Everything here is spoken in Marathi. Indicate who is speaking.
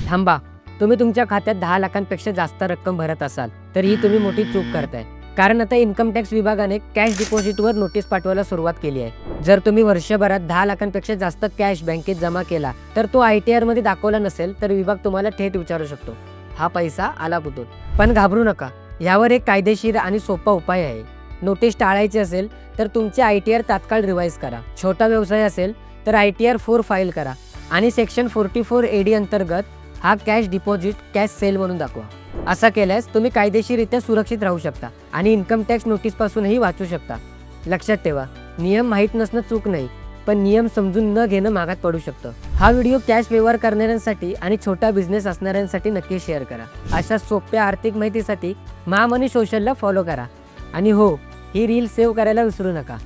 Speaker 1: थांबा, तुम्ही तुमच्या खात्यात 10 लाखांपेक्षा जास्त रक्कम भरत असाल तर ही तुम्ही मोठी चूक करताय. कारण आता इन्कम टॅक्स विभागाने कॅश डिपॉझिटवर नोटीस पाठवायला सुरुवात केली आहे. जर तुम्ही वर्षभरात 10 लाखांपेक्षा जास्त कॅश बँकेत जमा केला तर तो ITR मध्ये दाखवला नसेल तर विभाग तुम्हाला थेट विचारू शकतो, हा पैसा आला कुठून. पण घाबरू नका, यावर एक कायदेशीर आणि सोपा उपाय आहे. नोटीस टाळायची असेल तर तुमचे ITR तात्काळ रिवाईज करा. छोटा व्यवसाय असेल तर ITR 4 फाईल करा आणि सेक्शन 44 AD अंतर्गत हा कॅश डिपॉझिट कॅश सेल म्हणून दाखवा. असा केल्यास तुम्ही कायदेशीररित्या सुरक्षित राहू शकता आणि इन्कम टॅक्स नोटीसपासूनही वाचू शकता. लक्षात ठेवा, नियम माहीत नसणं चूक नाही, पण नियम समजून न घेणं मागात पडू शकतं. हा व्हिडिओ कॅश व्यवहार करणाऱ्यांसाठी आणि छोटा बिझनेस असणाऱ्यांसाठी नक्की शेअर करा. अशा सोप्या आर्थिक माहितीसाठी महामनी सोशलला फॉलो करा आणि हो, ही रील सेव्ह करायला विसरू नका.